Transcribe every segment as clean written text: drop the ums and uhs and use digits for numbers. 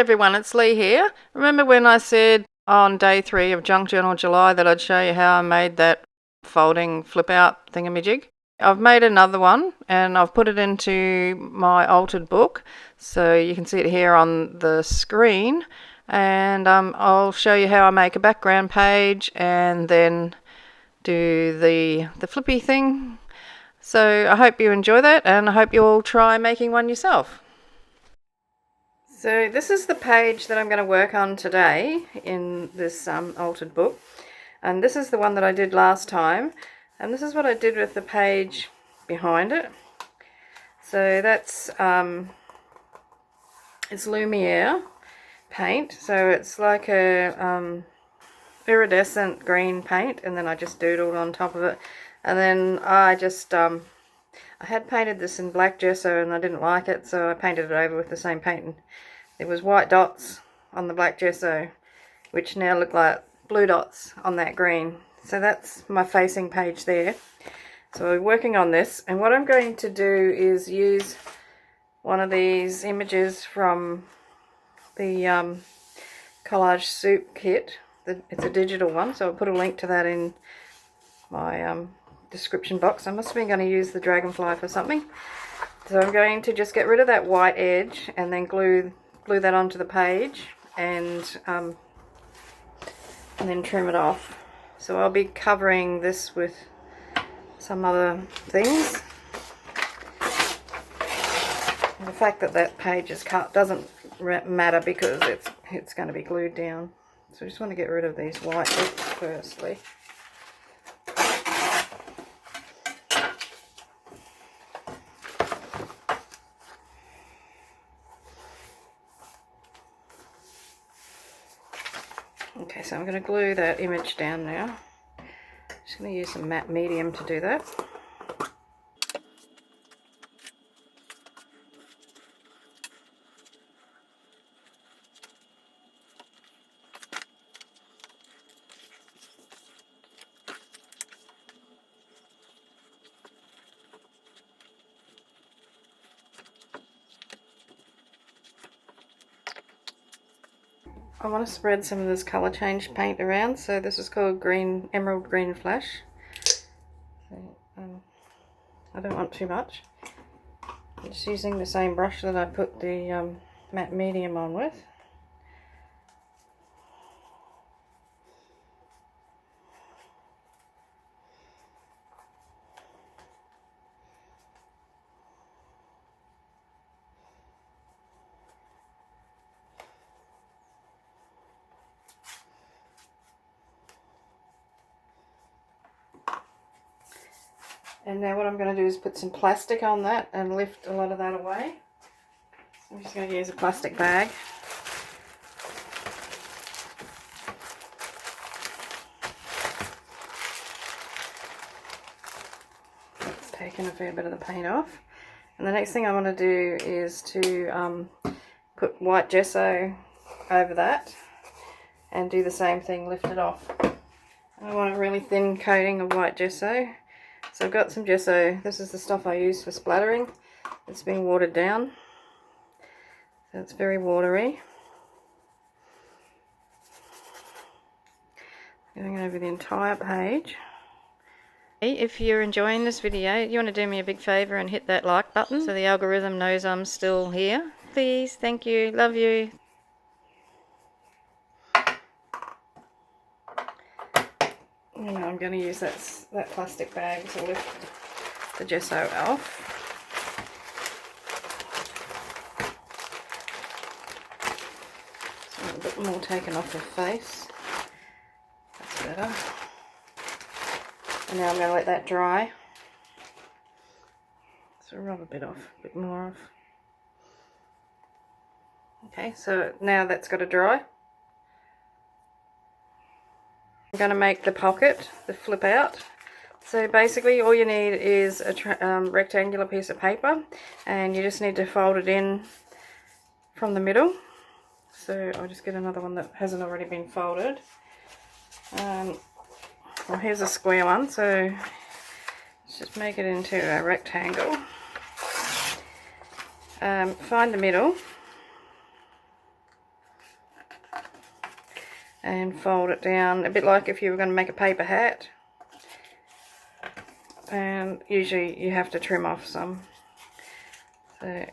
everyone, it's Leigh here. Remember when I said on day 3 of Junk Journal July that I'd show you how I made that folding flip out thingamajig? I've made another one and I've put it into my altered book, so you can see it here on the screen, and I'll show you how I make a background page and then do the flippy thing. So I hope you enjoy that, and I hope you all try making one yourself. So this is the page that I'm going to work on today in this altered book, and this is the one that I did last time, and this is what I did with the page behind it. So that's it's Lumiere paint, so it's like a iridescent green paint, and then I just doodled on top of it, and then I just I had painted this in black gesso and I didn't like it, so I painted it over with the same paint, and there was white dots on the black gesso which now look like blue dots on that green. So that's my facing page there. So we're working on this, and what I'm going to do is use one of these images from the collage soup kit. It's a digital one, so I'll put a link to that in my description box. I must have been going to use the dragonfly for something. So I'm going to just get rid of that white edge and then glue that onto the page, and then trim it off. So I'll be covering this with some other things. And the fact that that page is cut doesn't matter because it's going to be glued down. So I just want to get rid of these white bits firstly. Okay, so I'm going to glue that image down now. Just going to use some matte medium to do that. I want to spread some of this colour change paint around, so this is called Emerald Green Flash. So, I don't want too much. I'm just using the same brush that I put the matte medium on with. And now what I'm going to do is put some plastic on that and lift a lot of that away. So I'm just going to use a plastic bag. It's taken a fair bit of the paint off. And the next thing I want to do is to put white gesso over that and do the same thing, lift it off. I want a really thin coating of white gesso. So I've got some gesso. This is the stuff I use for splattering. It's been watered down, so it's very watery. Going over the entire page. If you're enjoying this video, you want to do me a big favour and hit that like button so the algorithm knows I'm still here. Please, thank you, love you. And I'm going to use that plastic bag to lift the gesso off. So a bit more taken off her face. That's better. And now I'm going to let that dry. So rub a bit off, a bit more off. Okay, so now that's got to dry. I'm going to make the pocket, the flip out. So basically all you need is a rectangular piece of paper, and you just need to fold it in from the middle. So I'll just get another one that hasn't already been folded. Well, here's a square one, so let's just make it into a rectangle. Find the middle and fold it down, a bit like if you were going to make a paper hat. And usually you have to trim off some. So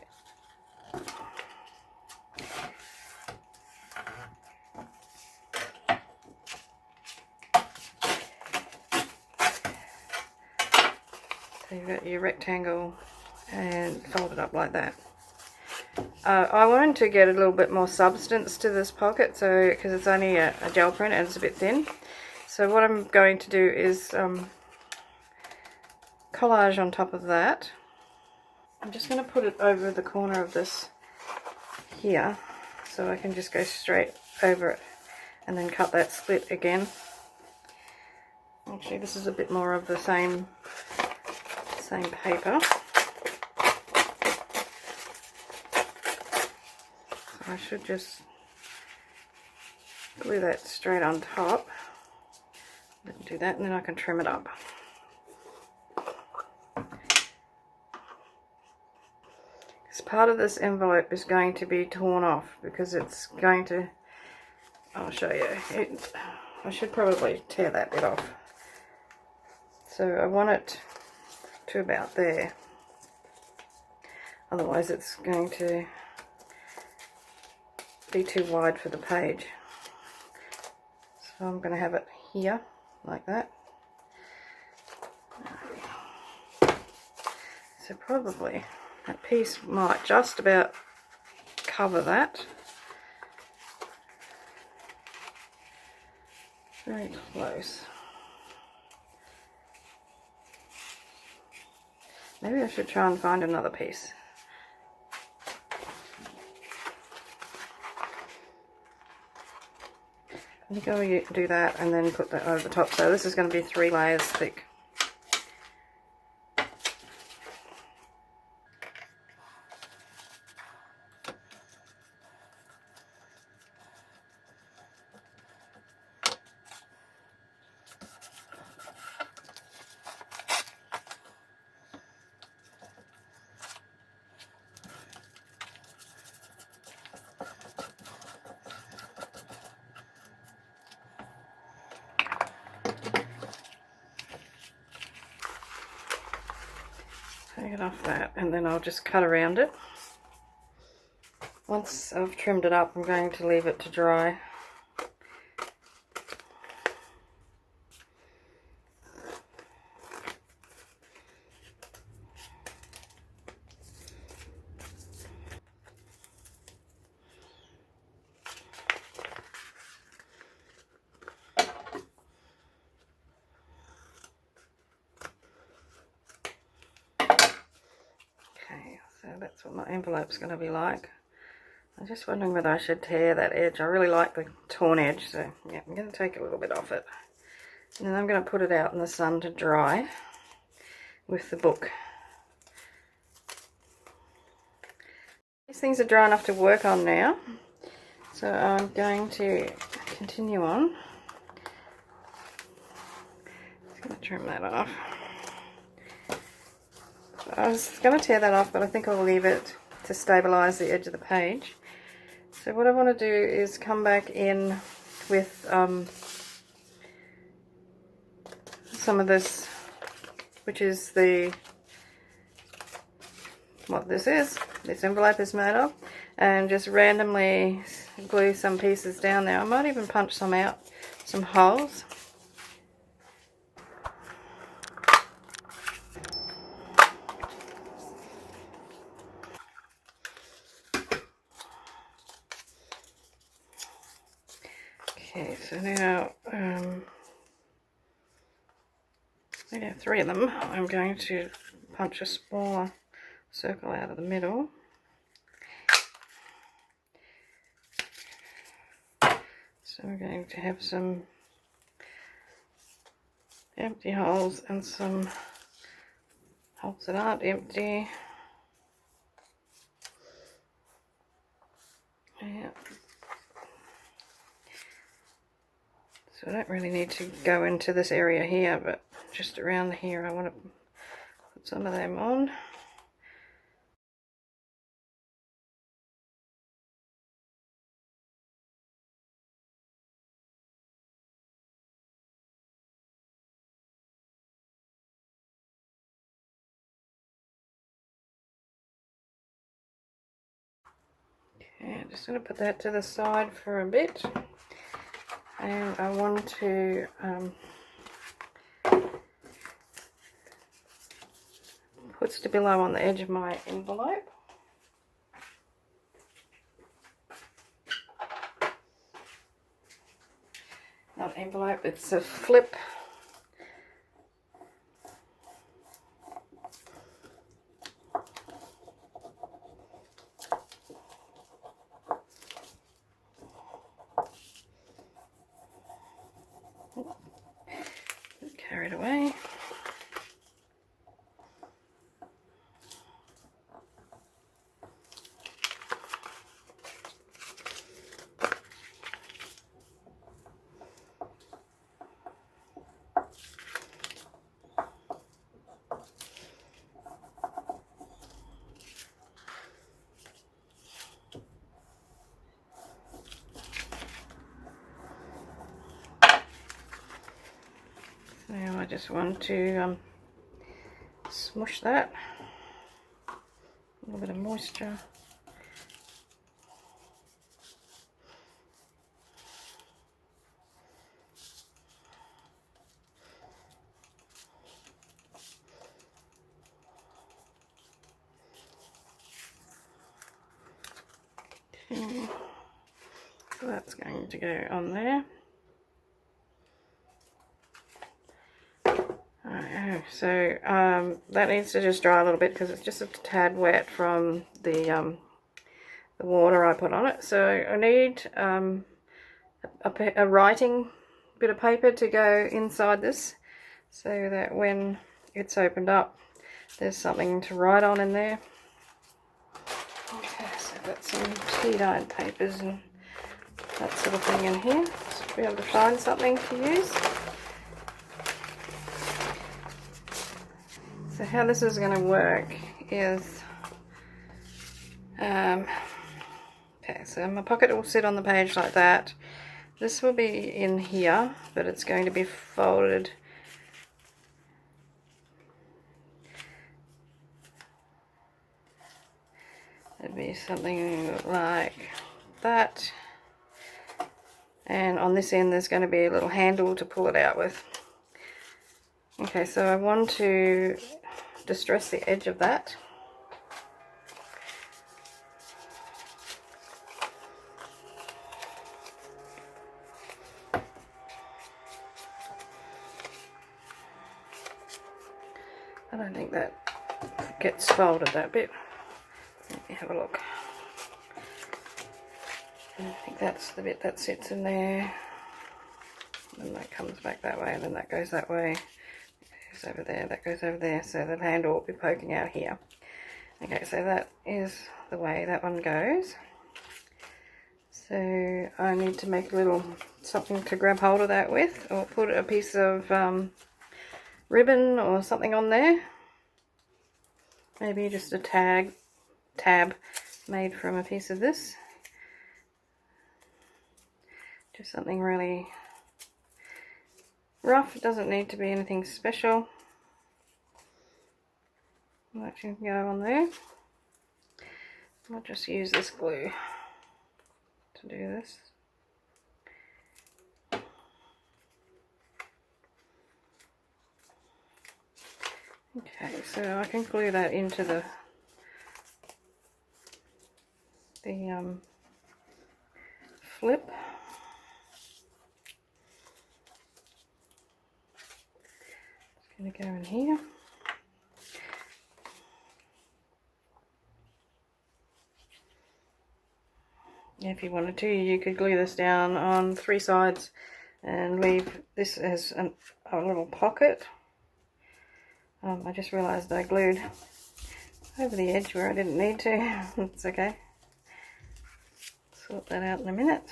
you've got your rectangle and fold it up like that. I wanted to get a little bit more substance to this pocket, so because it's only a gel print and it's a bit thin. So what I'm going to do is collage on top of that. I'm just going to put it over the corner of this here, so I can just go straight over it and then cut that split again. Actually, this is a bit more of the same paper. So I should just glue that straight on top. Do that, and then I can trim it up. Because part of this envelope is going to be torn off, because it's going to, I'll show you, I should probably tear that bit off. So I want it to about there, otherwise it's going to be too wide for the page. So I'm going to have it here, like that. So probably that piece might just about cover that. Very close. Maybe I should try and find another piece. I think I'll do that and then put that over the top. So this is going to be 3 layers thick. Take it off that, and then I'll just cut around it. Once I've trimmed it up, I'm going to leave it to dry. So that's what my envelope's going to be like. I'm just wondering whether I should tear that edge. I really like the torn edge, so yeah, I'm going to take a little bit off it. And then I'm going to put it out in the sun to dry with the book. These things are dry enough to work on now, so I'm going to continue on. Just going to trim that off. I was going to tear that off, but I think I'll leave it to stabilise the edge of the page. So what I want to do is come back in with some of this, which is what this envelope is made of, and just randomly glue some pieces down there. I might even punch some out, some holes. Okay, so now we have 3 of them. I'm going to punch a smaller circle out of the middle. So we're going to have some empty holes and some holes that aren't empty. Yeah. So I don't really need to go into this area here, but just around here I want to put some of them on. Okay, just going to put that to the side for a bit. And I want to put Stabilo on the edge of my envelope. Not envelope, it's a flip. Carried away. Now I just want to smush that. A little bit of moisture. Okay. So that's going to go on there. So that needs to just dry a little bit because it's just a tad wet from the water I put on it. So I need a writing bit of paper to go inside this so that when it's opened up there's something to write on in there. Okay, so I've got some tea-dyed papers and that sort of thing in here, so to be able to find something to use. So how this is going to work is, okay, so my pocket will sit on the page like that. This will be in here, but it's going to be folded. It'd be something like that. And on this end there's going to be a little handle to pull it out with. Okay, so I want to distress the edge of that. I don't think that gets folded that bit. Let me have a look. I think that's the bit that sits in there. And that comes back that way, and then that goes that way. That goes over there, that goes over there. So the handle will be poking out here. Okay, so that is the way that one goes. So I need to make a little something to grab hold of that with, or put a piece of ribbon or something on there. Maybe just a tab made from a piece of this. Just something really rough. It doesn't need to be anything special. That can go on there. I'll just use this glue to do this. Okay, so I can glue that into the flip. It's going to go in here. If you wanted to, you could glue this down on 3 sides and leave this as a little pocket. I just realised I glued over the edge where I didn't need to. It's okay. Sort that out in a minute.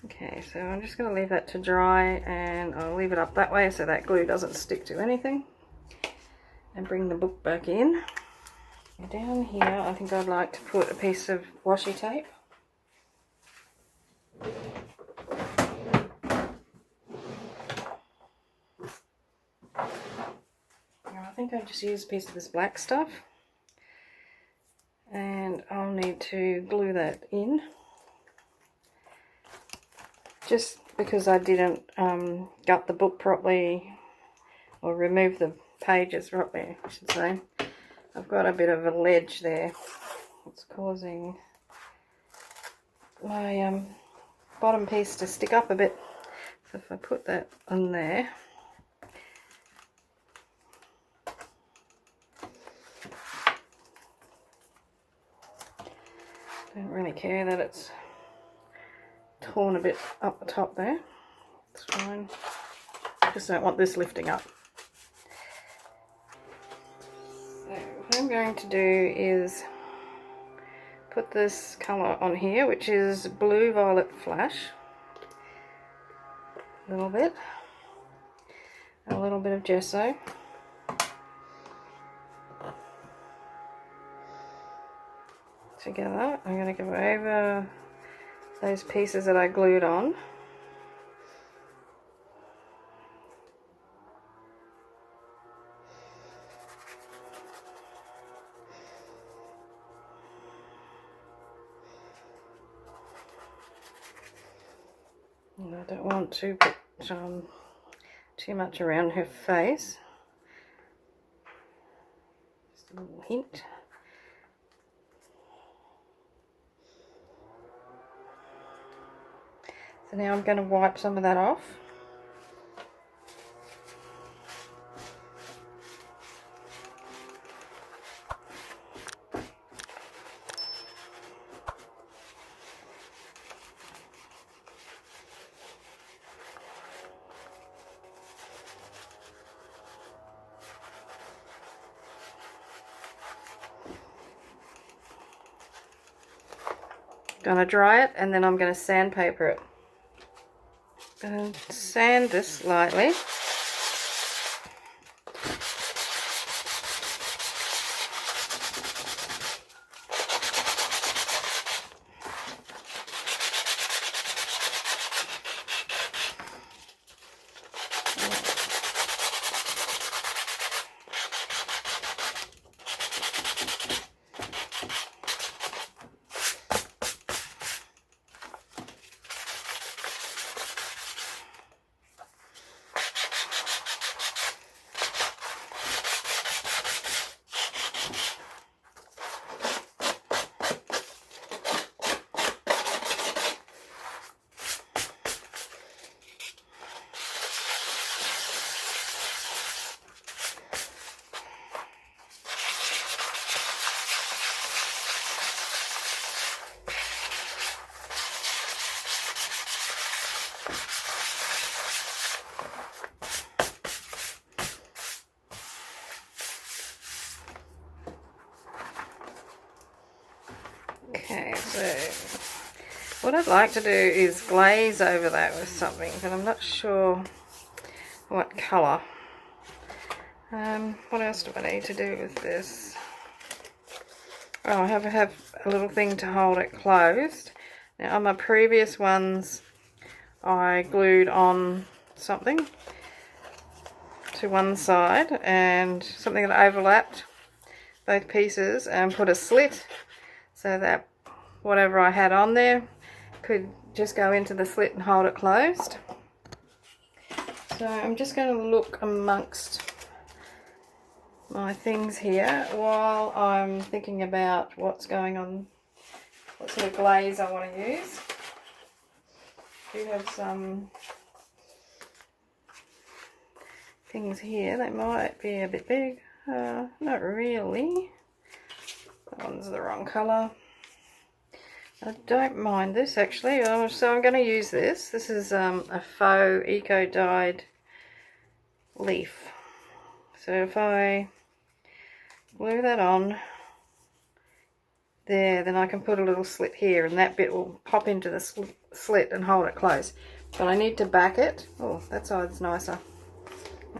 Okay, so I'm just going to leave that to dry, and I'll leave it up that way so that glue doesn't stick to anything. And bring the book back in. Down here I think I'd like to put a piece of washi tape. I think I just use a piece of this black stuff. and I'll need to glue that in, just because I didn't gut the book properly, or remove the pages properly, I should say. I've got a bit of a ledge there. It's causing my bottom piece to stick up a bit. So if I put that on there, don't really care that it's torn a bit up the top there. It's fine. Just don't want this lifting up. So what I'm going to do is put this colour on here, which is Blue Violet Flash. A little bit of gesso. Together, I'm going to go over those pieces that I glued on. And I don't want to put too much around her face. Just a little hint. So now I'm going to wipe some of that off. Gonna dry it, and then I'm going to sandpaper it. Gonna sand this lightly. Okay, so what I'd like to do is glaze over that with something, but I'm not sure what colour. What else do I need to do with this? Oh, I have a little thing to hold it closed. Now on my previous ones I glued on something to one side, and something that overlapped both pieces, and put a slit so that whatever I had on there could just go into the slit and hold it closed. So I'm just going to look amongst my things here while I'm thinking about what's going on, what sort of glaze I want to use. I do have some things here that might be a bit big. Not really. That one's the wrong colour. I don't mind this actually, so I'm going to use this. This is a faux eco-dyed leaf. So if I glue that on there, then I can put a little slit here, and that bit will pop into the slit and hold it closed. But I need to back it. Oh, that side's nicer.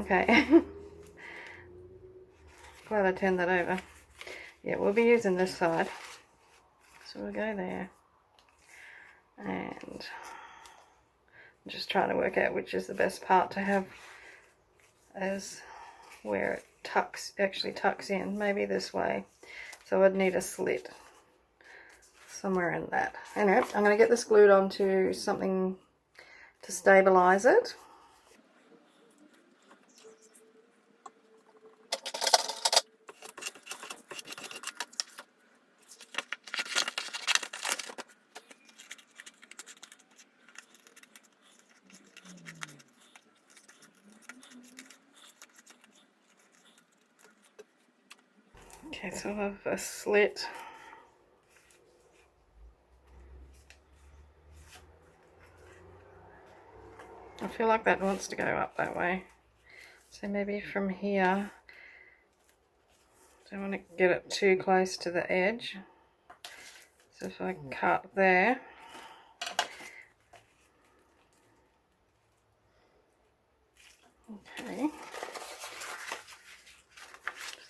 Okay. Glad I turned that over. Yeah, we'll be using this side. So we'll go there. And I'm just trying to work out which is the best part to have as where it actually tucks in. Maybe this way. So I'd need a slit somewhere in that. Anyway, I'm going to get this glued onto something to stabilize it. Okay, so I have a slit. I feel like that wants to go up that way. So maybe from here, don't want to get it too close to the edge. So if I cut there, okay,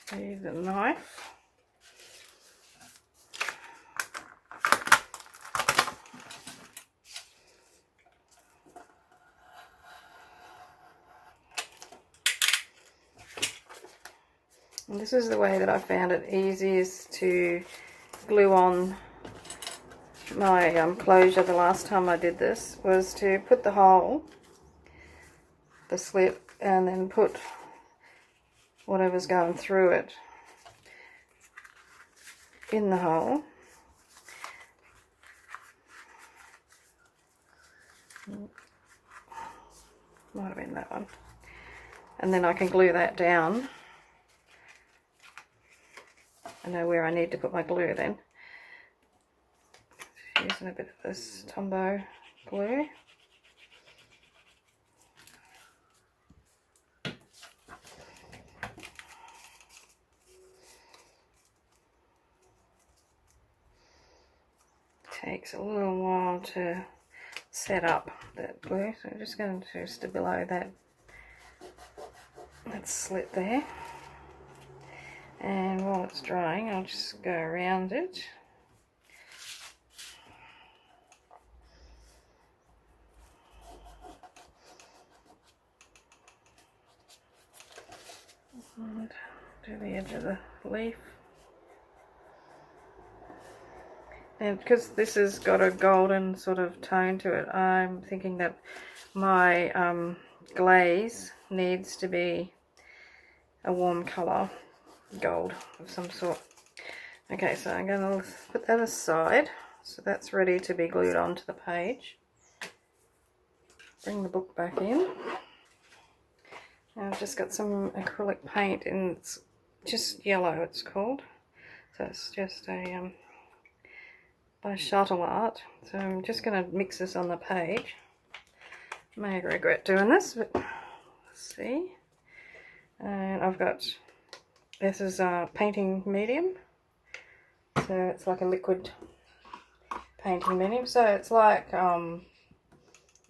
see the knife. And this is the way that I found it easiest to glue on my closure the last time I did this, was to put the hole, the slit, and then put whatever's going through it in the hole. Might have been that one. And then I can glue that down. I know where I need to put my glue then. Using a bit of this Tombow glue. Takes a little while to set up that glue, so I'm just going to just below that slit there. And while it's drying, I'll just go around it. And do the edge of the leaf. And because this has got a golden sort of tone to it, I'm thinking that my glaze needs to be a warm colour, gold of some sort. Okay, so I'm going to put that aside. So that's ready to be glued onto the page. Bring the book back in. Now I've just got some acrylic paint, and it's just yellow, it's called. So it's just a by Shuttle Art. So I'm just going to mix this on the page. May regret doing this, but let's see. And I've got, this is a painting medium. So it's like a liquid painting medium. So it's like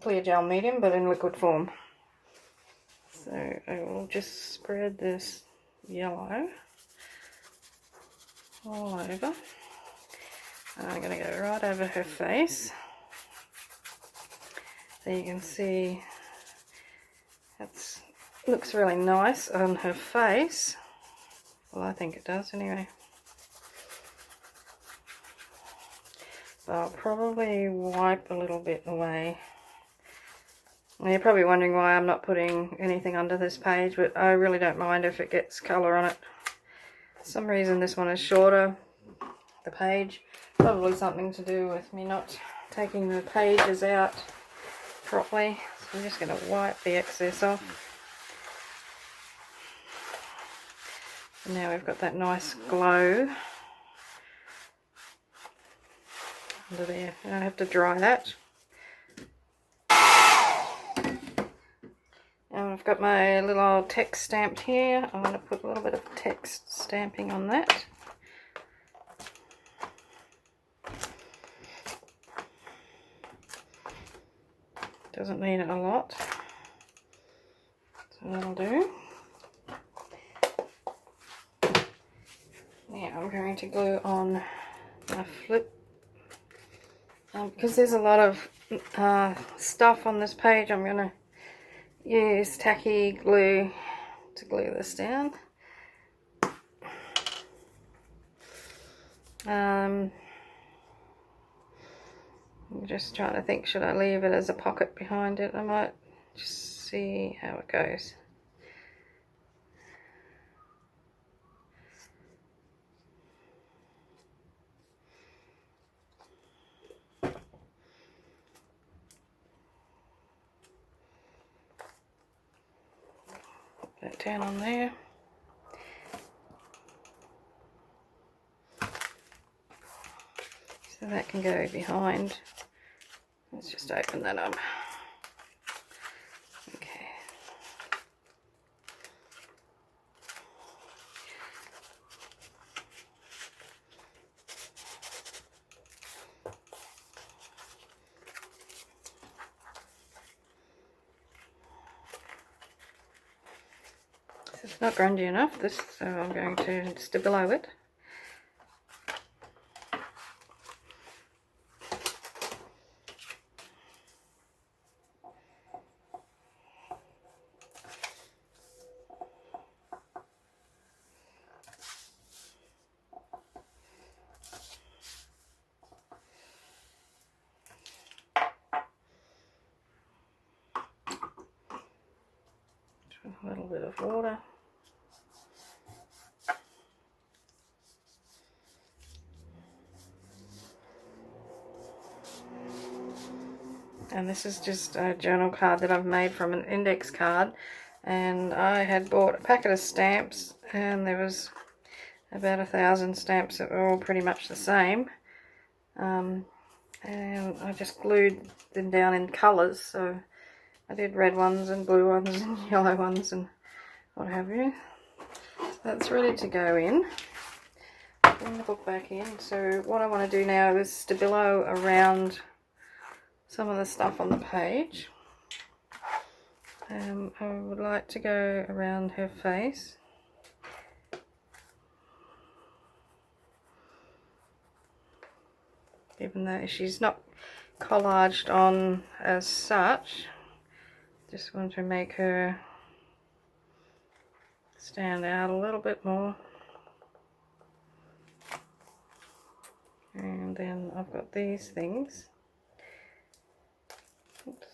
clear gel medium, but in liquid form. So I will just spread this yellow all over. I'm going to go right over her face. So you can see it looks really nice on her face. Well, I think it does anyway. But I'll probably wipe a little bit away. And you're probably wondering why I'm not putting anything under this page, but I really don't mind if it gets colour on it. For some reason this one is shorter, the page. Probably something to do with me not taking the pages out properly. So I'm just going to wipe the excess off. And now we've got that nice glow under there. And I have to dry that. And I've got my little old text stamped here. I'm going to put a little bit of text stamping on that. Doesn't need a lot, so that'll do. Now I'm going to glue on my flip. Because there's a lot of stuff on this page, I'm going to use tacky glue to glue this down. I'm just trying to think, should I leave it as a pocket behind it? I might just see how it goes. Put that down on there. So that can go behind. Let's just open that up. Okay. This is not grungy enough, so I'm going to stabilo it. A little bit of water. And this is just a journal card that I've made from an index card, and I had bought a packet of stamps, and there was about 1,000 stamps that were all pretty much the same, and I just glued them down in colours. So I did red ones and blue ones and yellow ones and what have you. So that's ready to go in. Bring the book back in. So what I want to do now is stabilo around some of the stuff on the page. I would like to go around her face. Even though she's not collaged on as such, just want to make her stand out a little bit more. And then I've got these things. Oops.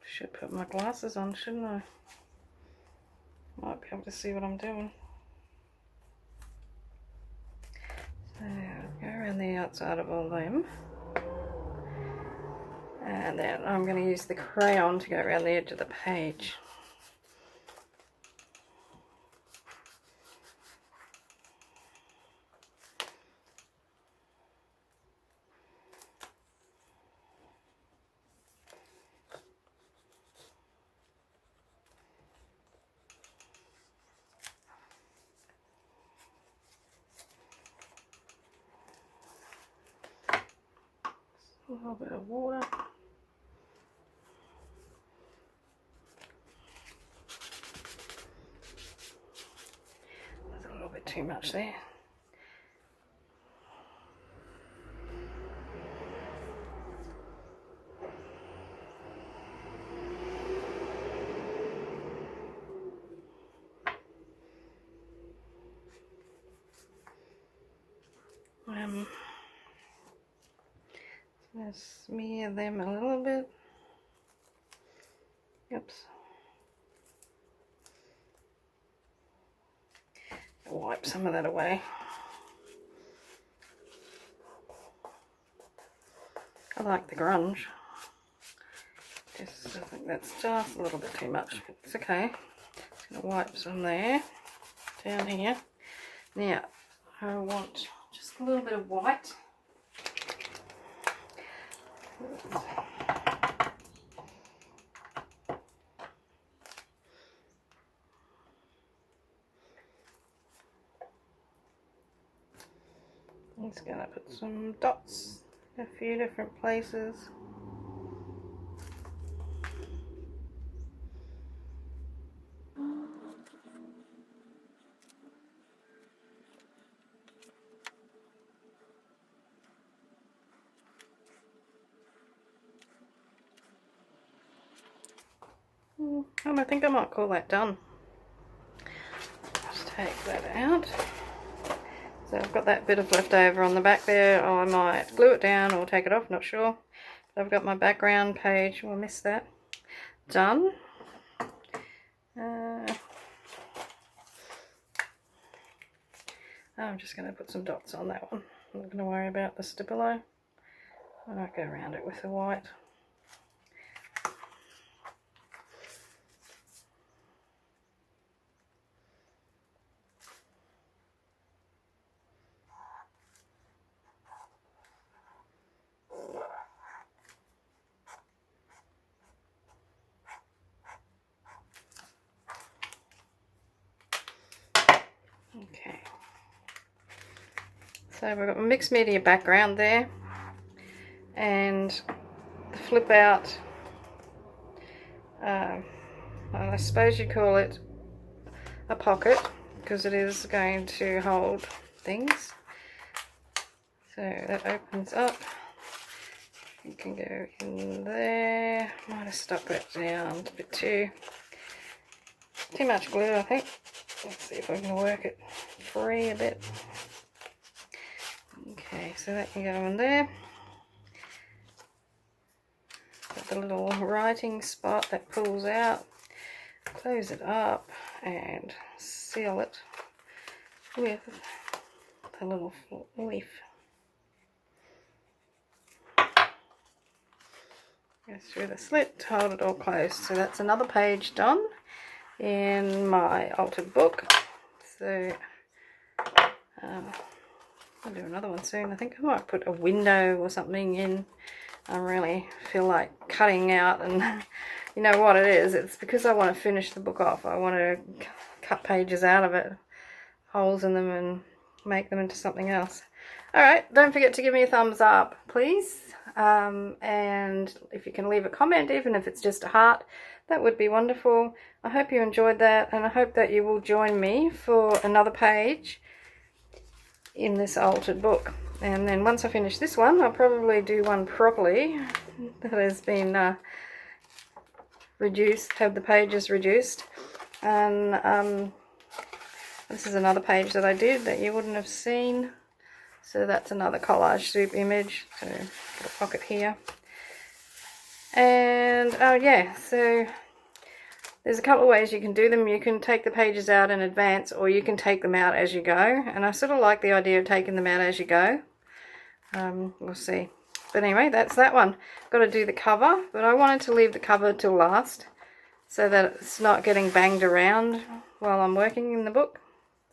Should put my glasses on, shouldn't I? Might be able to see what I'm doing. So go around the outside of all them. And then I'm going to use the crayon to go around the edge of the page. A little bit of water. That's a little bit too much there. Just smear them a little bit. Oops. Wipe some of that away. I like the grunge. I think that's just a little bit too much. It's okay. Just going to wipe some there, down here. Now, I want just a little bit of white. I'm just going to put some dots in a few different places. And I think I might call that done. Just take that out. So I've got that bit of leftover on the back there. I might glue it down or take it off, not sure. But I've got my background page, we'll miss that, done. I'm just going to put some dots on that one. I'm not going to worry about the stabilo. I might go around it with the white. Okay. So we've got a mixed media background there, and the flip out, I suppose you'd call it a pocket, because it is going to hold things. So that opens up. You can go in there. Might have stuck that down a bit too much glue, I think. Let's see if I can work it free a bit. Okay, so that can go in there. Got the little writing spot that pulls out. Close it up and seal it with the little leaf. Go through the slit to hold it all closed. So that's another page done in my altered book. So I'll do another one soon. I think I might put a window or something in. I really feel like cutting out, and you know what it is, it's because I want to finish the book off. I want to cut pages out of it, holes in them, and make them into something else. Alright, don't forget to give me a thumbs up, please. And if you can leave a comment, even if it's just a heart, that would be wonderful. I hope you enjoyed that, and I hope that you will join me for another page in this altered book. And then once I finish this one, I'll probably do one properly that has been reduced, have the pages reduced. And this is another page that I did that you wouldn't have seen. So that's another collage soup image. So put a pocket here. And oh yeah, so there's a couple of ways you can do them. You can take the pages out in advance, or you can take them out as you go. And I sort of like the idea of taking them out as you go. We'll see. But anyway, that's that one. Got to do the cover, but I wanted to leave the cover till last so that it's not getting banged around while I'm working in the book.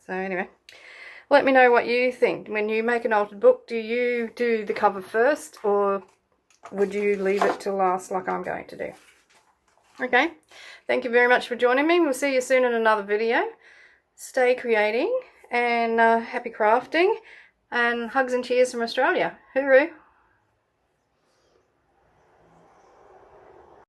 So anyway, let me know what you think. When you make an altered book, do you do the cover first, or would you leave it till last like I'm going to do? Okay, thank you very much for joining me. We'll see you soon in another video. Stay creating, and happy crafting, and hugs and cheers from Australia. Hooroo!